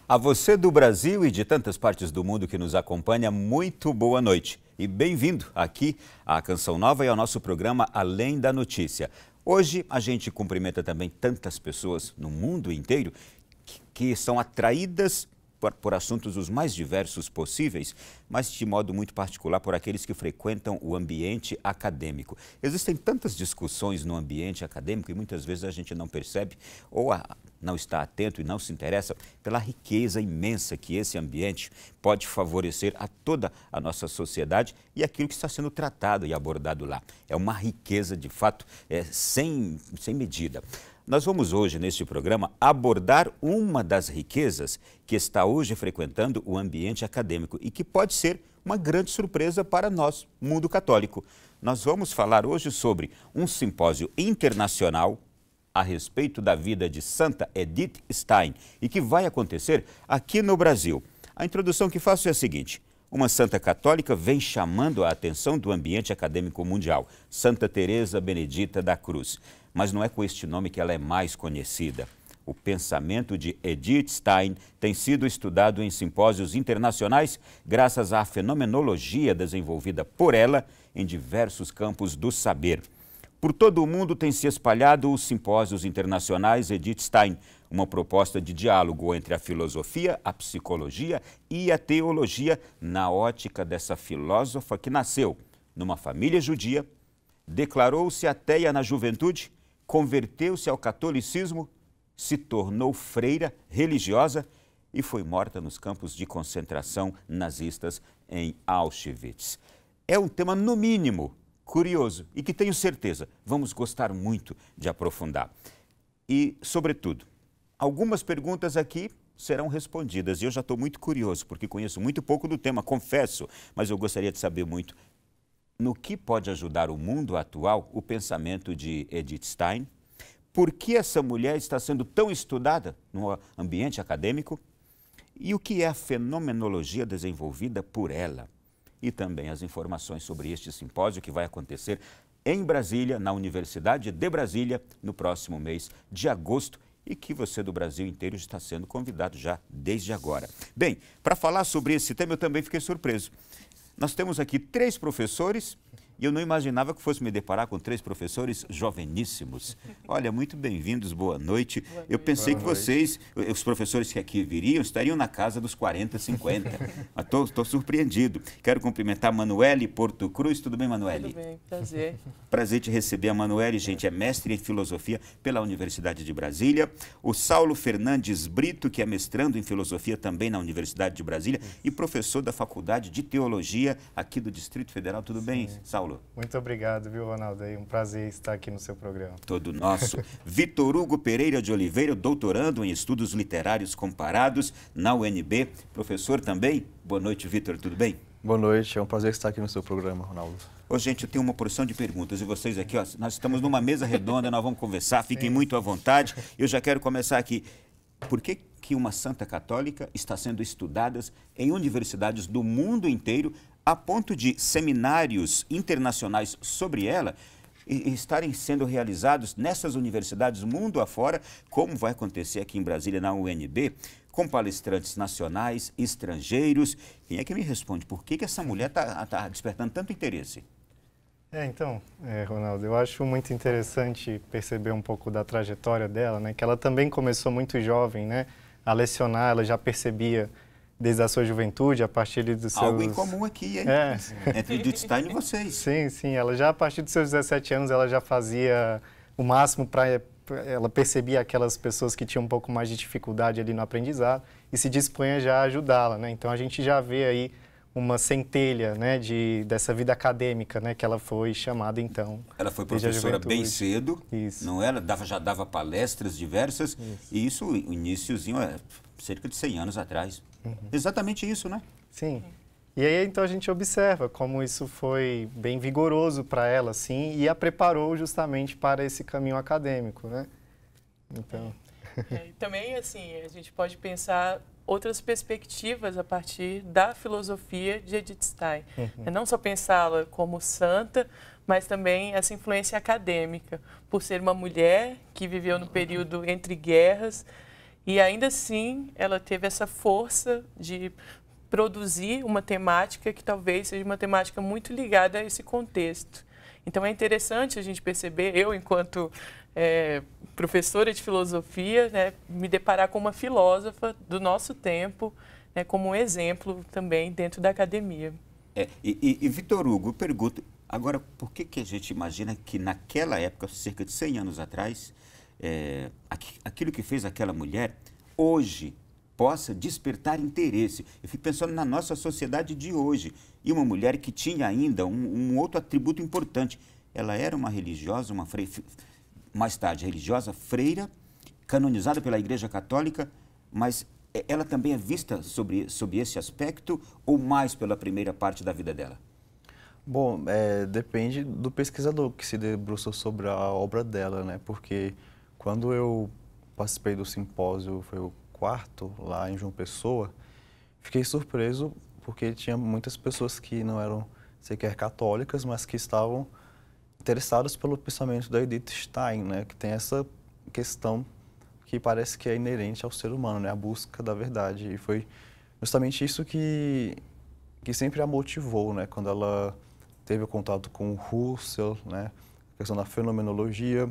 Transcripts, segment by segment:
A você do Brasil e de tantas partes do mundo que nos acompanha, muito boa noite. E bem-vindo aqui à Canção Nova e ao nosso programa Além da Notícia. Hoje a gente cumprimenta também tantas pessoas no mundo inteiro que são atraídas por assuntos os mais diversos possíveis, mas de modo muito particular por aqueles que frequentam o ambiente acadêmico. Existem tantas discussões no ambiente acadêmico e muitas vezes a gente não percebe ou não está atento e não se interessa pela riqueza imensa que esse ambiente pode favorecer a toda a nossa sociedade e aquilo que está sendo tratado e abordado lá. É uma riqueza, de fato, sem medida. Nós vamos hoje, neste programa, abordar uma das riquezas que está hoje frequentando o ambiente acadêmico e que pode ser uma grande surpresa para nós, mundo católico. Nós vamos falar hoje sobre um simpósio internacional a respeito da vida de Santa Edith Stein e que vai acontecer aqui no Brasil. A introdução que faço é a seguinte: uma santa católica vem chamando a atenção do ambiente acadêmico mundial, Santa Teresa Benedita da Cruz. Mas não é com este nome que ela é mais conhecida. O pensamento de Edith Stein tem sido estudado em simpósios internacionais graças à fenomenologia desenvolvida por ela em diversos campos do saber. Por todo o mundo tem se espalhado os simpósios internacionais Edith Stein, uma proposta de diálogo entre a filosofia, a psicologia e a teologia na ótica dessa filósofa que nasceu numa família judia, declarou-se ateia na juventude, converteu-se ao catolicismo, se tornou freira religiosa e foi morta nos campos de concentração nazistas em Auschwitz. É um tema, no mínimo, curioso e que tenho certeza vamos gostar muito de aprofundar. E, sobretudo, algumas perguntas aqui serão respondidas e eu já estou muito curioso porque conheço muito pouco do tema, confesso, mas eu gostaria de saber muito no que pode ajudar o mundo atual o pensamento de Edith Stein, por que essa mulher está sendo tão estudada no ambiente acadêmico e o que é a fenomenologia desenvolvida por ela. E também as informações sobre este simpósio que vai acontecer em Brasília, na Universidade de Brasília, no próximo mês de agosto e que você do Brasil inteiro está sendo convidado já desde agora. Bem, para falar sobre esse tema eu também fiquei surpreso. Nós temos aqui 3 professores e eu não imaginava que fosse me deparar com 3 professores joveníssimos. Olha, muito bem-vindos, boa noite. Eu pensei que vocês, os professores que aqui viriam, estariam na casa dos 40, 50. Mas estou surpreendido. Quero cumprimentar a Manuele Porto Cruz. Tudo bem, Manuele? Tudo bem, prazer. Prazer te receber. A Manuele, gente, é mestre em filosofia pela Universidade de Brasília. O Saulo Fernandes Brito, que é mestrando em filosofia também na Universidade de Brasília e professor da Faculdade de Teologia aqui do Distrito Federal. Tudo bem, Saulo? Muito obrigado, viu, Ronaldo? É um prazer estar aqui no seu programa. Todo nosso. Vitor Hugo Pereira de Oliveira, doutorando em Estudos Literários Comparados na UNB. Professor também. Boa noite, Vitor. Tudo bem? Boa noite. É um prazer estar aqui no seu programa, Ronaldo. Ô, gente, eu tenho uma porção de perguntas e vocês aqui, ó, nós estamos numa mesa redonda, nós vamos conversar, fiquem muito à vontade. Eu já quero começar aqui. Por que uma santa católica está sendo estudada em universidades do mundo inteiro a ponto de seminários internacionais sobre ela estarem sendo realizados nessas universidades mundo afora, como vai acontecer aqui em Brasília, na UNB, com palestrantes nacionais, estrangeiros? Quem é que me responde? Por que essa mulher está despertando tanto interesse? Ronaldo, eu acho muito interessante perceber um pouco da trajetória dela, né? Que ela também começou muito jovem, né? A lecionar, ela já percebia desde a sua juventude, a partir dos seus... Algo em comum aqui, hein? Entre Edith Stein e vocês. Sim, ela já a partir dos seus 17 anos, ela já fazia o máximo para... Ela percebia aquelas pessoas que tinham um pouco mais de dificuldade ali no aprendizado e se dispunha já a ajudá-la, né? Então a gente já vê aí uma centelha, né, dessa vida acadêmica, né, que ela foi chamada então. Ela foi professora bem cedo, isso. Não era? Já dava palestras diversas, isso. E isso, o iníciozinho, cerca de 100 anos atrás. Exatamente isso, né? Sim. E aí, então, a gente observa como isso foi bem vigoroso para ela, assim, e a preparou justamente para esse caminho acadêmico, né? Então... Também, assim, a gente pode pensar outras perspectivas a partir da filosofia de Edith Stein. Não só pensá-la como santa, mas também essa influência acadêmica, por ser uma mulher que viveu no período entre guerras E ainda assim, ela teve essa força de produzir uma temática que talvez seja uma temática muito ligada a esse contexto. Então, é interessante a gente perceber, eu, enquanto professora de filosofia, né, me deparar com uma filósofa do nosso tempo, né, como um exemplo também dentro da academia. E Victor Hugo, eu pergunto, agora, por que a gente imagina que naquela época, cerca de 100 anos atrás, aquilo que fez aquela mulher, hoje, possa despertar interesse? Eu fico pensando na nossa sociedade de hoje. E uma mulher que tinha ainda um outro atributo importante. Ela era uma religiosa, uma freira, mais tarde religiosa, freira, canonizada pela Igreja Católica, mas ela também é vista sob esse aspecto ou mais pela primeira parte da vida dela? Bom, depende do pesquisador que se debruçou sobre a obra dela, né? Porque quando eu participei do simpósio, foi o 4º, lá em João Pessoa, fiquei surpreso porque tinha muitas pessoas que não eram sequer católicas, mas que estavam interessadas pelo pensamento da Edith Stein, né? Que tem essa questão que parece que é inerente ao ser humano, né? A busca da verdade. E foi justamente isso que sempre a motivou, né? Quando ela teve o contato com o Husserl, né? A questão da fenomenologia,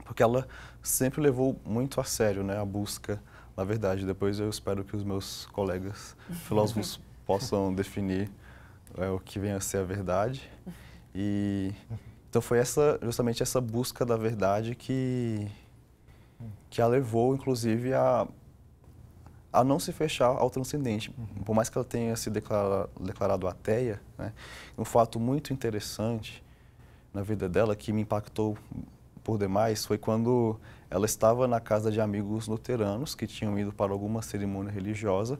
porque ela sempre levou muito a sério, né? A busca da verdade. Depois eu espero que os meus colegas filósofos possam definir o que vem a ser a verdade. Então foi justamente essa busca da verdade que a levou, inclusive, a não se fechar ao transcendente. Por mais que ela tenha se declarado ateia, né? Um fato muito interessante na vida dela, que me impactou por demais, foi quando ela estava na casa de amigos luteranos que tinham ido para alguma cerimônia religiosa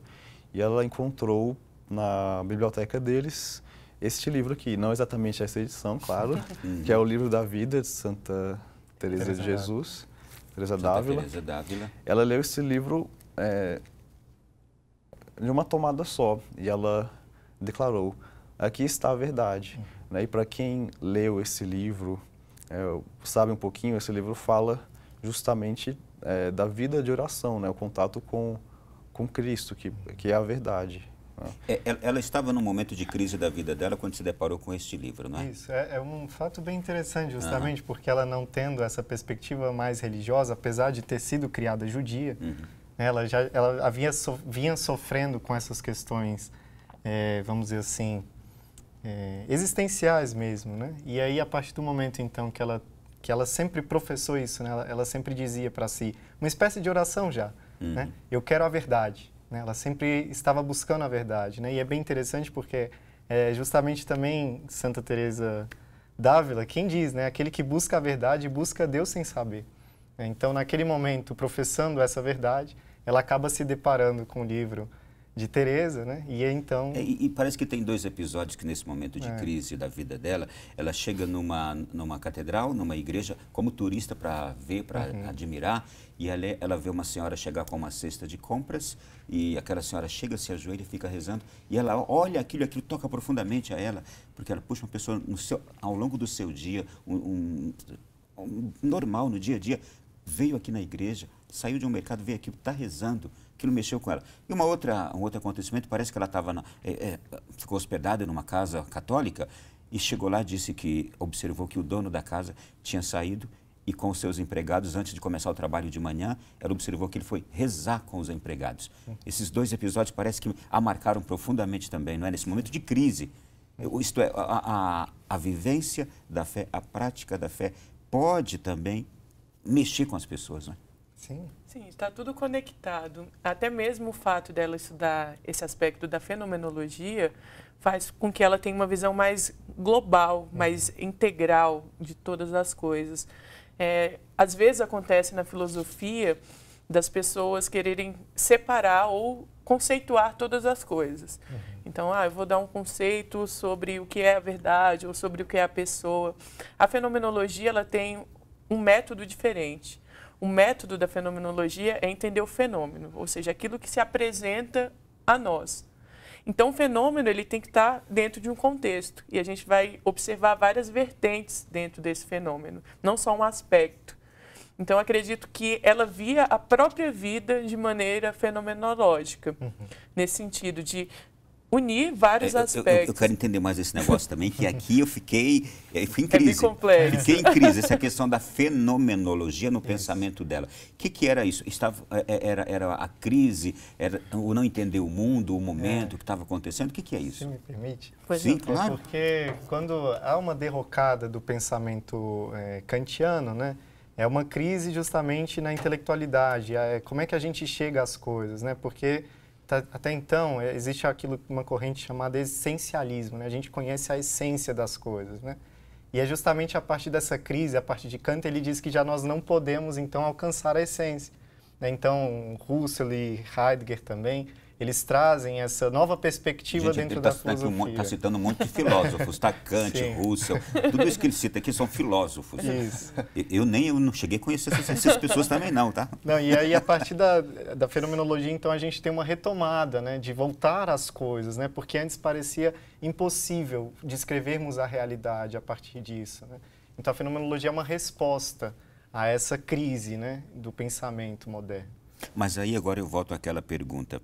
e ela encontrou na biblioteca deles este livro aqui, não exatamente essa edição, claro, que é o Livro da Vida de Santa Teresa de Jesus, Teresa d'Ávila. Ela leu esse livro de uma tomada só e ela declarou: aqui está a verdade. Né? E para quem leu esse livro, sabe um pouquinho, esse livro fala justamente da vida de oração, né? O contato com Cristo, que é a verdade. Ela estava num momento de crise da vida dela quando se deparou com este livro, não é? Isso, é um fato bem interessante, justamente porque ela, não tendo essa perspectiva mais religiosa, apesar de ter sido criada judia, ela vinha sofrendo com essas questões, vamos dizer assim, existenciais mesmo, né? E aí, a partir do momento, então, que ela sempre professou isso, né? Ela sempre dizia para si, uma espécie de oração já, né? Eu quero a verdade. Ela sempre estava buscando a verdade, né? E é bem interessante porque justamente também Santa Teresa d'Ávila quem diz, né? Aquele que busca a verdade busca Deus sem saber. Então, naquele momento, professando essa verdade, ela acaba se deparando com o livro de Teresa, né? E então... E parece que tem 2 episódios que nesse momento de crise da vida dela, ela chega numa catedral, numa igreja, como turista para ver, para admirar, e ela vê uma senhora chegar com uma cesta de compras, e aquela senhora chega, se ajoelha e fica rezando, e ela olha aquilo toca profundamente a ela, porque ela puxa uma pessoa ao longo do seu dia, normal, no dia a dia, veio aqui na igreja, saiu de um mercado, veio aqui, está rezando, aquilo mexeu com ela. E um outro acontecimento, parece que ela ficou hospedada numa casa católica e chegou lá, observou que o dono da casa tinha saído e com os seus empregados, antes de começar o trabalho de manhã, ela observou que ele foi rezar com os empregados. Esses 2 episódios parece que a marcaram profundamente também, não é? Nesse momento de crise. Isto é, a vivência da fé, a prática da fé pode também mexer com as pessoas, não é? Sim. Sim, está tudo conectado. Até mesmo o fato dela estudar esse aspecto da fenomenologia faz com que ela tenha uma visão mais global, mais integral de todas as coisas. Às vezes acontece na filosofia das pessoas quererem separar ou conceituar todas as coisas. Então, eu vou dar um conceito sobre o que é a verdade ou sobre o que é a pessoa. A fenomenologia, ela tem um método diferente. O método da fenomenologia é entender o fenômeno, ou seja, aquilo que se apresenta a nós. Então, o fenômeno ele tem que estar dentro de um contexto e a gente vai observar várias vertentes dentro desse fenômeno, não só um aspecto. Então, acredito que ela via a própria vida de maneira fenomenológica, nesse sentido de unir vários aspectos. Eu quero entender mais esse negócio também, que aqui eu fui em crise. bem complexo. Fiquei em crise, essa questão da fenomenologia no pensamento dela. O que era isso? Era a crise, era o não entender o mundo, o momento, o que estava acontecendo? O que é isso? Se me permite? Sim, claro. Porque quando há uma derrocada do pensamento kantiano, né, é uma crise justamente na intelectualidade. Como é que a gente chega às coisas, né? Porque até então existe uma corrente chamada essencialismo, né? A gente conhece a essência das coisas, né? E é justamente a partir dessa crise, a partir de Kant, ele diz que já nós não podemos então alcançar a essência, né? Então Husserl e Heidegger também, eles trazem essa nova perspectiva dentro da filosofia. Está citando um monte de filósofos, tá? Kant, Husserl, tudo isso que ele cita aqui são filósofos. Isso. Eu não cheguei a conhecer essas pessoas também não, tá? Não, e aí a partir da fenomenologia, então, a gente tem uma retomada, né, de voltar às coisas, né, porque antes parecia impossível descrevermos a realidade a partir disso, né? Então a fenomenologia é uma resposta a essa crise, né, do pensamento moderno. Mas aí agora eu volto àquela pergunta.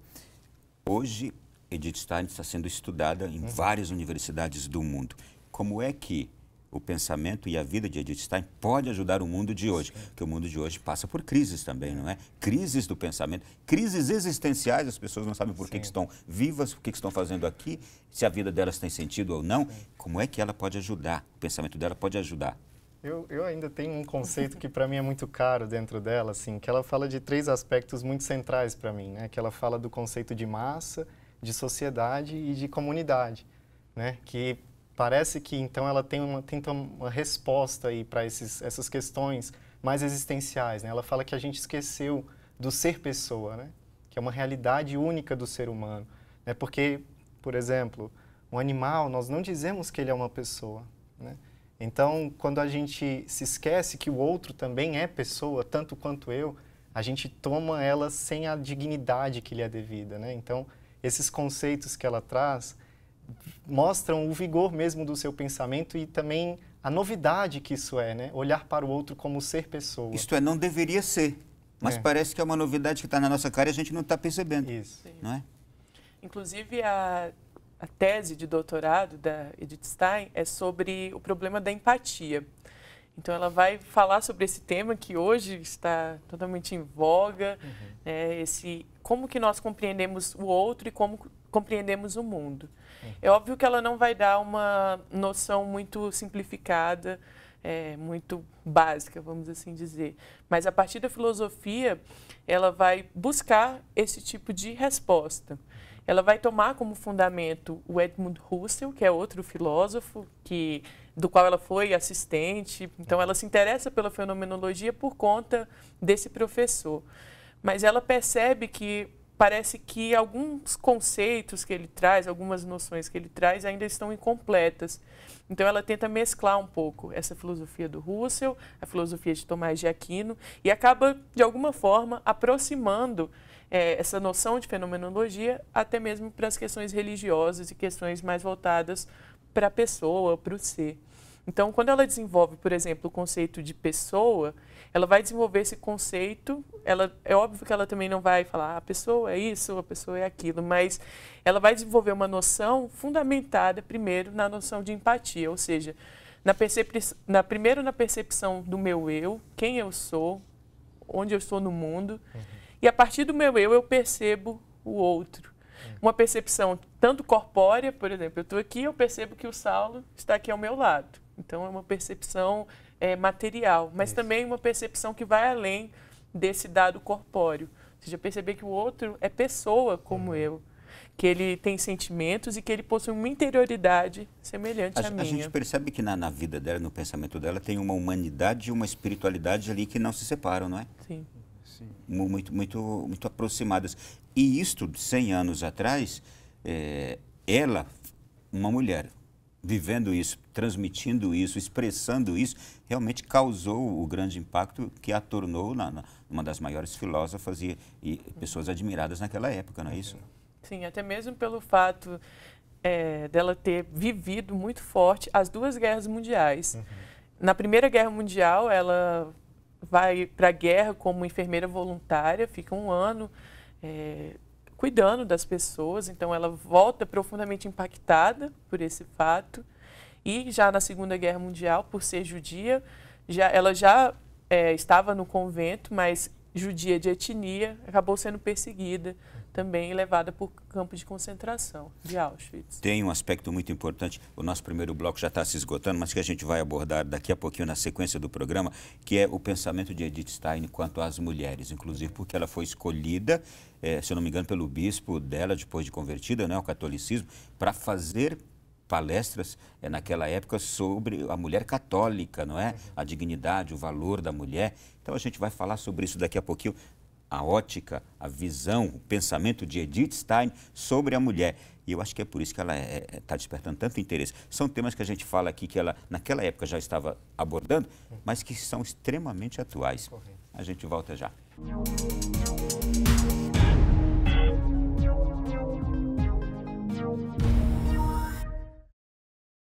Hoje, Edith Stein está sendo estudada em várias universidades do mundo. Como é que o pensamento e a vida de Edith Stein pode ajudar o mundo de hoje? Porque o mundo de hoje passa por crises também, não é? Crises do pensamento, crises existenciais, as pessoas não sabem por que estão vivas, o que estão fazendo aqui, se a vida delas tem sentido ou não. Como é que ela pode ajudar? O pensamento dela pode ajudar? Eu ainda tenho um conceito que para mim é muito caro dentro dela, assim, que ela fala de 3 aspectos muito centrais para mim, né? Que ela fala do conceito de massa, de sociedade e de comunidade, né? Que parece que então ela tenta uma resposta aí para essas questões mais existenciais, né? Ela fala que a gente esqueceu do ser pessoa, né? Que é uma realidade única do ser humano, né? Porque, por exemplo, um animal, nós não dizemos que ele é uma pessoa, né? Então, quando a gente se esquece que o outro também é pessoa, tanto quanto eu, a gente toma ela sem a dignidade que lhe é devida, né? Então, esses conceitos que ela traz mostram o vigor mesmo do seu pensamento e também a novidade que isso é, né? Olhar para o outro como ser pessoa. Isto não deveria ser, mas parece que é uma novidade que está na nossa cara e a gente não está percebendo. Isso. Não é? Inclusive, a tese de doutorado da Edith Stein é sobre o problema da empatia. Então, ela vai falar sobre esse tema que hoje está totalmente em voga, como que nós compreendemos o outro e como compreendemos o mundo. É óbvio que ela não vai dar uma noção muito simplificada, muito básica, vamos assim dizer. Mas, a partir da filosofia, ela vai buscar esse tipo de resposta. Ela vai tomar como fundamento o Edmund Husserl, que é outro filósofo, do qual ela foi assistente. Então, ela se interessa pela fenomenologia por conta desse professor. Mas ela percebe que parece que alguns conceitos que ele traz, algumas noções que ele traz ainda estão incompletas. Então, ela tenta mesclar um pouco essa filosofia do Husserl, a filosofia de Tomás de Aquino, e acaba, de alguma forma, aproximando essa noção de fenomenologia até mesmo para as questões religiosas e questões mais voltadas para a pessoa, para o ser. Então, quando ela desenvolve, por exemplo, o conceito de pessoa, ela vai desenvolver esse conceito, é óbvio que ela também não vai falar a pessoa é isso, a pessoa é aquilo, mas ela vai desenvolver uma noção fundamentada primeiro na noção de empatia, ou seja, primeiro na percepção do meu eu, quem eu sou, onde eu estou no mundo, e a partir do meu eu percebo o outro. Uma percepção tanto corpórea, por exemplo, eu estou aqui, eu percebo que o Saulo está aqui ao meu lado. Então, é uma percepção material, mas também uma percepção que vai além desse dado corpóreo. Ou seja, perceber que o outro é pessoa como eu, que ele tem sentimentos e que ele possui uma interioridade semelhante à minha. A gente percebe que na vida dela, no pensamento dela, tem uma humanidade e uma espiritualidade ali que não se separam, não é? Sim. Muito aproximadas. E isto, 100 anos atrás, ela, uma mulher, vivendo isso, transmitindo isso, expressando isso, realmente causou o grande impacto que a tornou uma das maiores filósofas e pessoas admiradas naquela época, não é isso? Sim, até mesmo pelo fato dela ter vivido muito forte as 2 guerras mundiais. Na Primeira Guerra Mundial, ela vai para a guerra como enfermeira voluntária, fica um ano cuidando das pessoas, então ela volta profundamente impactada por esse fato. E já na Segunda Guerra Mundial, por ser judia, ela já estava no convento, mas judia de etnia, acabou sendo perseguida também e levada para o campo de concentração de Auschwitz. Tem um aspecto muito importante, o nosso primeiro bloco já está se esgotando, mas que a gente vai abordar daqui a pouquinho na sequência do programa, que é o pensamento de Edith Stein quanto às mulheres, inclusive porque ela foi escolhida, se eu não me engano, pelo bispo dela, depois de convertida, né, ao catolicismo, para fazer palestras naquela época sobre a mulher católica, não é? A dignidade, o valor da mulher. Então a gente vai falar sobre isso daqui a pouquinho. A ótica, a visão, o pensamento de Edith Stein sobre a mulher. E eu acho que é por isso que ela está despertando tanto interesse. São temas que a gente fala aqui que ela, naquela época, já estava abordando, mas que são extremamente atuais. A gente volta já.